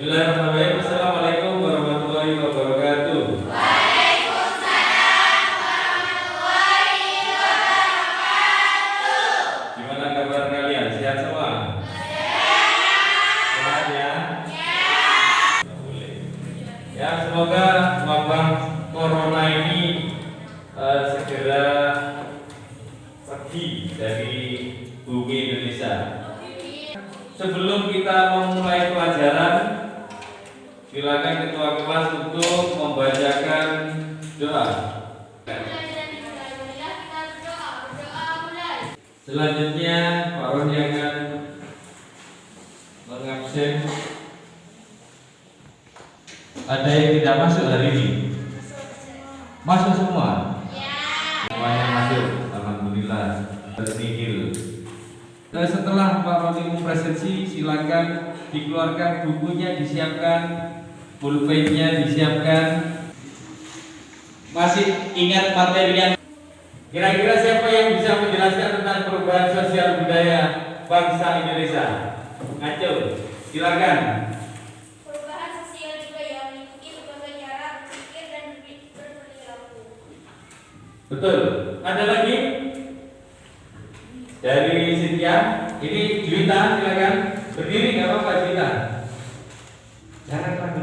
Bismillahirrahmanirrahim. Assalamualaikum warahmatullahi wabarakatuh. Waalaikumsalam warahmatullahi wabarakatuh. Gimana kabar kalian? Sehat semua? Sehat ya? Boleh. Ya, semoga wabah corona ini segera pergi dari bumi Indonesia. Sebelum kita memulai pelajaran, silakan ketua kelas untuk membacakan doa. Selanjutnya Pak Roni akan mengabsen. Ada yang tidak masuk hari ini? Masuk semua? Semuanya masuk. Alhamdulillah. Tertinggal. Setelah Pak Roni mempresentasi, silakan dikeluarkan bukunya, disiapkan, pulpennya disiapkan. Masih ingat materi yang kira-kira siapa yang bisa menjelaskan tentang perubahan sosial budaya bangsa Indonesia? Ngaco, silakan. Perubahan sosial budaya mengikuti berbagai cara berpikir dan berperilaku. Betul. Ada lagi? Dari Cynthia, ini Juwita, silakan. Berdiri nggak apa-apa Juwita. Jangan ragu.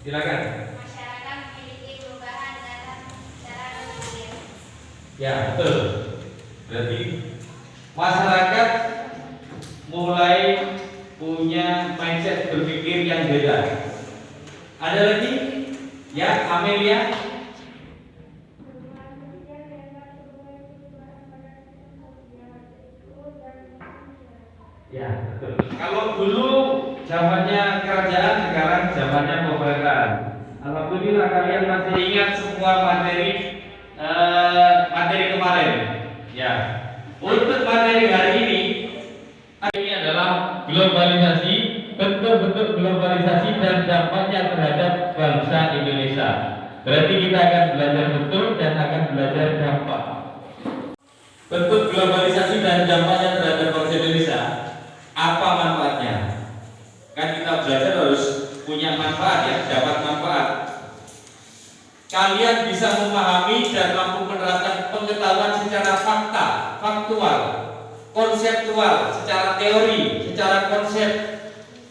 Silakan. Masyarakat memiliki perubahan dalam cara berpikir. Ya, betul. Berarti masyarakat mulai punya mindset berpikir yang beda. Ada lagi? Ya, Amelia. Ya, betul. Kalau dulu zamannya kerajaan, sekarang zamannya pemerintahan. Alhamdulillah kalian masih ingat semua materi kemarin. Ya. Untuk materi hari ini adalah globalisasi, bentuk-bentuk globalisasi dan dampaknya terhadap bangsa Indonesia. Berarti kita akan belajar bentuk dan akan belajar dampak. Bentuk globalisasi dan dampaknya terhadap bangsa Indonesia. Apa manfaatnya? Kan kita belajar harus punya manfaat ya, dapat manfaat. Kalian bisa memahami dan mampu menerapkan pengetahuan secara fakta, faktual, konseptual, secara teori, secara konsep.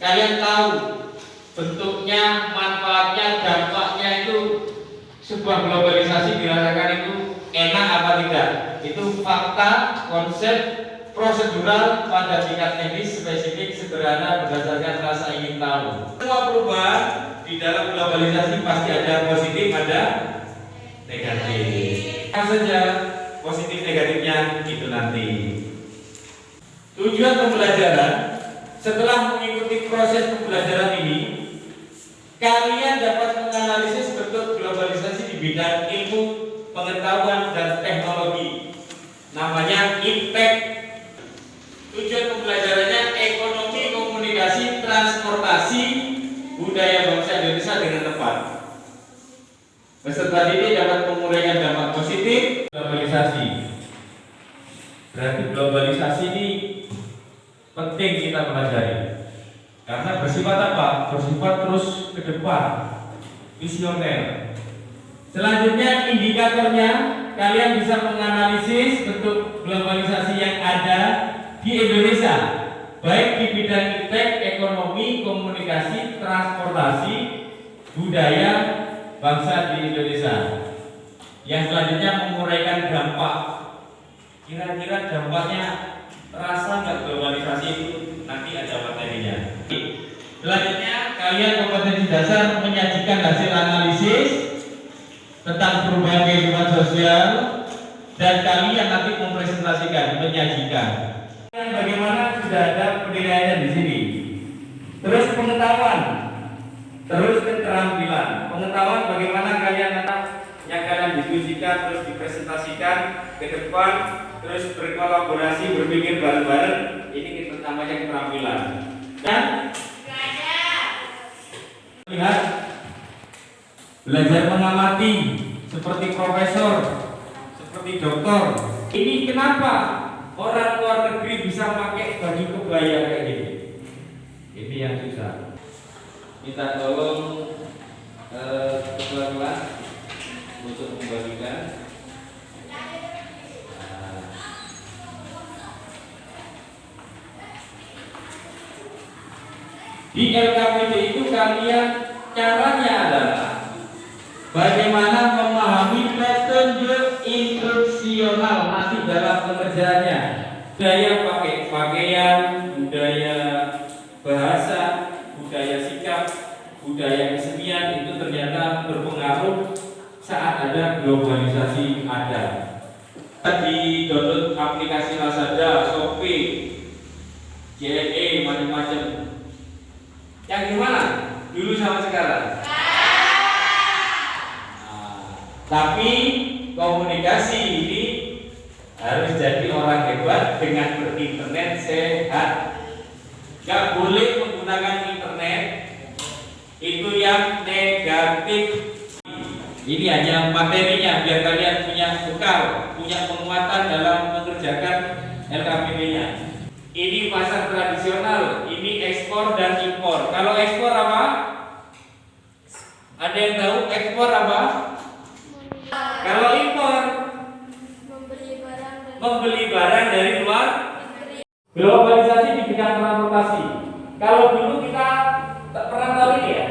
Kalian tahu bentuknya, manfaatnya, dampaknya itu sebuah globalisasi dirasakan itu enak apa tidak? Itu fakta, konsep, prosedural pada tingkat teknis, spesifik, sederhana, berdasarkan rasa ingin tahu. Semua perubahan di dalam globalisasi pasti ada positif, ada negatif. Apa saja positif negatifnya itu nanti. Tujuan pembelajaran, setelah mengikuti proses pembelajaran ini, kalian dapat menganalisis bentuk globalisasi di bidang ilmu, pengetahuan, dan teknologi. Namanya impact. Tujuan pembelajarannya ekonomi, komunikasi, transportasi, budaya bangsa Indonesia dengan tepat. Peserta didik dapat menguraikan dampak positif globalisasi. Berarti globalisasi ini penting kita pelajari. Karena bersifat apa? Bersifat terus ke depan, visioner. Selanjutnya indikatornya, kalian bisa menganalisis bentuk globalisasi yang ada di Indonesia, baik di bidang impact, ekonomi, komunikasi, transportasi, budaya bangsa di Indonesia. Yang selanjutnya menguraikan dampak. Kira-kira dampaknya terasa nggak globalisasi itu? Nanti ada materinya. Selanjutnya kalian kompetensi dasar menyajikan hasil analisis tentang perubahan kehidupan sosial dan kalian nanti mempresentasikan, menyajikan. Bagaimana sudah ada penilaian di sini. Terus pengetahuan, terus keterampilan. Pengetahuan bagaimana kalian yang kalian diskusikan terus dipresentasikan ke depan, terus berkolaborasi, berpikir bareng-bareng. Ini kita namanya keterampilan. Dan lihat, belajar mengamati seperti profesor, seperti dokter. Ini kenapa orang luar negeri bisa pakai baju kebaya kayak gini? Ini yang susah. Minta tolong ketua kelas untuk membagikan. Di LKPD itu kalian caranya adalah bagaimana memahami metode instruksional nanti dalam pengerjaannya. Budaya pakai pakaian, budaya bahasa, budaya sikap, budaya kesenian itu ternyata berpengaruh saat ada globalisasi ada. Di download aplikasi Lazada, Shopee, JNE, macam-macam. Yang gimana? Dulu sama sekarang? Tapi komunikasi ini harus jadi orang hebat dengan berinternet sehat. Gak boleh menggunakan internet itu yang negatif. Ini hanya materinya biar kalian punya bekal, punya penguatan dalam mengerjakan LKPD-nya. Ini pasar tradisional, ini ekspor dan impor. Kalau ekspor apa? Ada yang tahu ekspor apa? Kalau impor membeli barang dari luar. Globalisasi di bidang transportasi. Kalau dulu kita tak pernah tahu ini ya.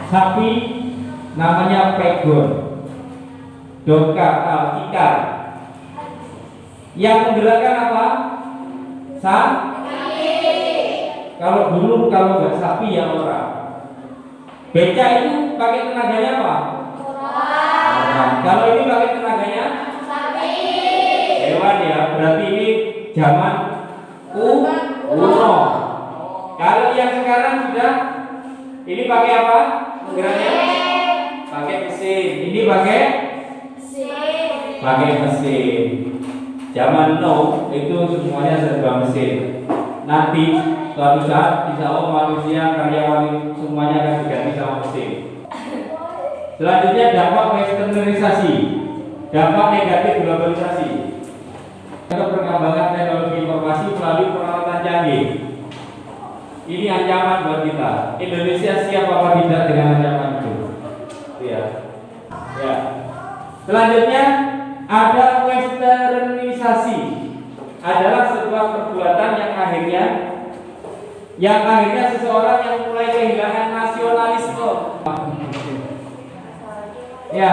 Sapi namanya pegon, dongkar, tikar. Yang menggerakkan apa? Sapi. Kalau dulu kalau nggak sapi ya orang. Beca itu pakai tenaganya apa? Orang. Kalau ini pakai tenaganya sapi. Hewan ya, berarti ini zaman kuno. Kalau yang sekarang sudah ini pakai apa? Menggeraknya? Pakai mesin. Ini pakai mesin. Zaman now itu semuanya serba mesin. Nanti suatu saat insya Allah manusia karyawan semuanya akan diganti sama mesin. Selanjutnya dampak westernisasi, dampak negatif globalisasi. Perkembangan teknologi informasi melalui peralatan canggih. Ini ancaman buat kita. Indonesia siap apa tidak dengan ancaman itu? Ya. Selanjutnya ada westernisasi. Adalah sebuah perbuatan yang akhirnya seseorang yang mulai kehilangan nasionalisme. Ya.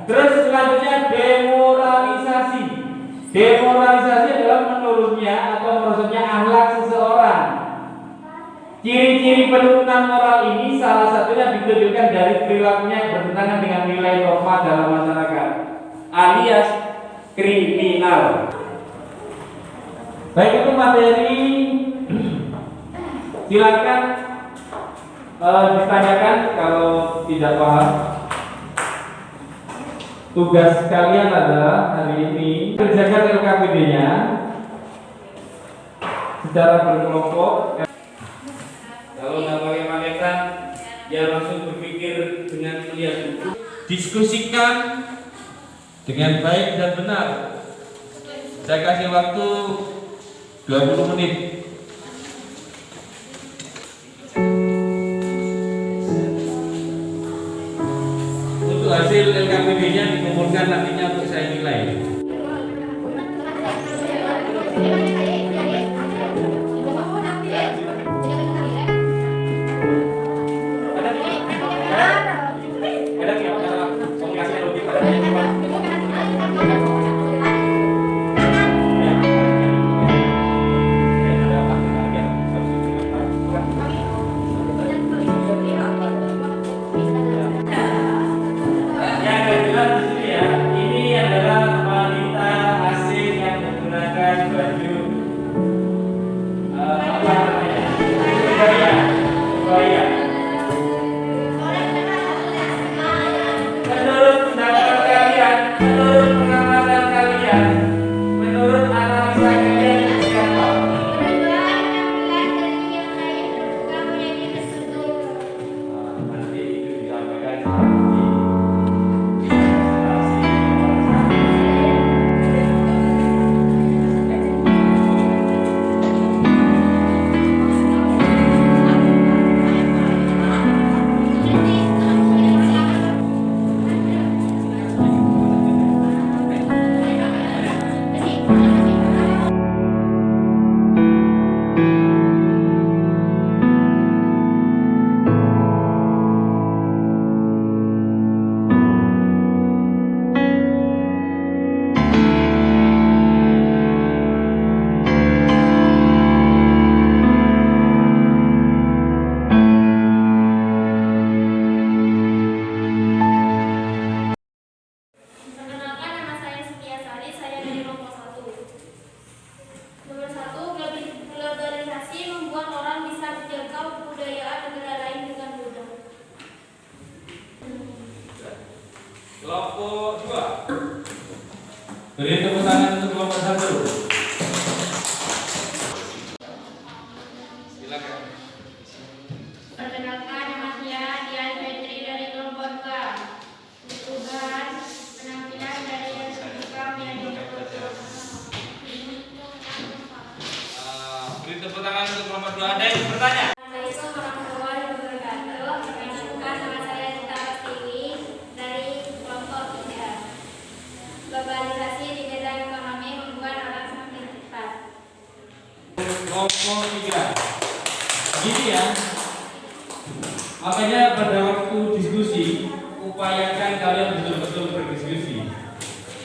Terus selanjutnya demoralisasi. Demoralisasi adalah menurunnya atau merosotnya akhlak seseorang. Ciri-ciri penurunan moral ini salah satunya ditunjukkan dari perilakunya yang bertentangan dengan nilai norma dalam masyarakat, alias kriminal. Baik itu materi, silakan ditanyakan kalau tidak paham. Tugas kalian adalah hari ini kerjakan LKPD-nya secara berkelompok. Kalau nggak pakai paketan, ya langsung berpikir dengan melihat buku. Diskusikan dengan baik dan benar. Saya kasih waktu 20 menit. Untuk hasil LKPD-nya dikumpulkan nantinya untuk saya nilai. tepuk tangan untuk kelompok 2. Ada yang bertanya? Assalamualaikum warahmatullahi wabarakatuh. Perkenalkan, nama saya Dita Pertiwi dari kelompok 3. Globalisasi di bidang ekonomi membuat orang semakin cepat. Kelompok 3. Gini ya. Makanya pada waktu diskusi, upayakan kalian betul-betul berdiskusi.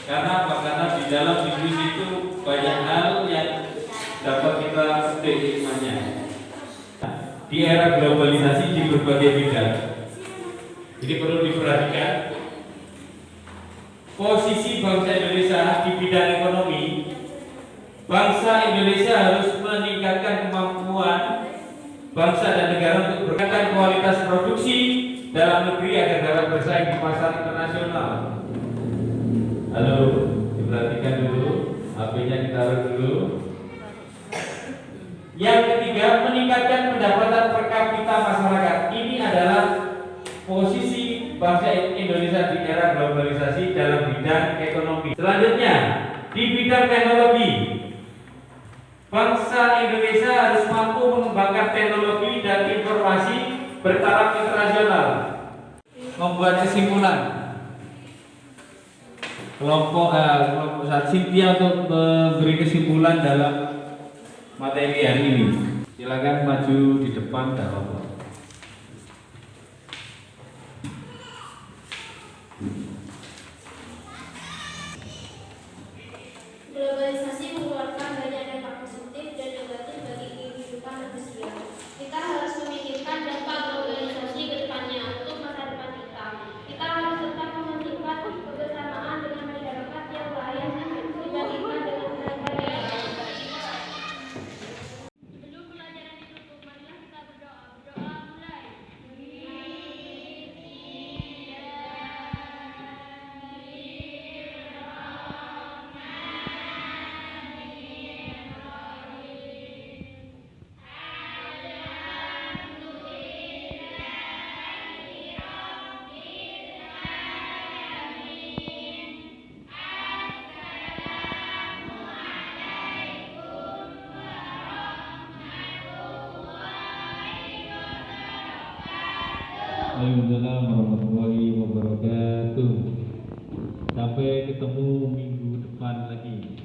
Karena apa? Karena di dalam diskusi itu banyak hal yang dapat kita petik hikmahnya. Di era globalisasi di berbagai bidang, ini perlu diperhatikan. Posisi bangsa Indonesia di bidang ekonomi, bangsa Indonesia harus meningkatkan kemampuan bangsa dan negara untuk meningkatkan kualitas produksi dalam negeri agar dapat bersaing di pasar internasional. Halo, diperhatikan dulu, HP-nya ditaruh dulu. Yang ketiga, meningkatkan pendapatan per kapita masyarakat. Ini adalah posisi bangsa Indonesia di era globalisasi dalam bidang ekonomi. Selanjutnya, di bidang teknologi, bangsa Indonesia harus mampu mengembangkan teknologi dan informasi bertaraf internasional. Membuat kesimpulan. Kelompok Cynthia untuk memberi kesimpulan dalam materi hari ini. Silakan maju di depan dalam. Globalisasi mengeluarkan banyak dampak positif dan negatif bagi kehidupan manusia. Kita harus memikirkan dampak globalisasi ke depannya untuk masa depan kita. Kita harus tetap mementingkan kebersamaan dengan masyarakat yang lain dibandingkan dengan negara yang lain. Sebelum pelajaran ditutup, marilah kita berdoa. Berdoa mulai. Waalaikumsalam warahmatullahi wabarakatuh. Sampai ketemu minggu depan lagi.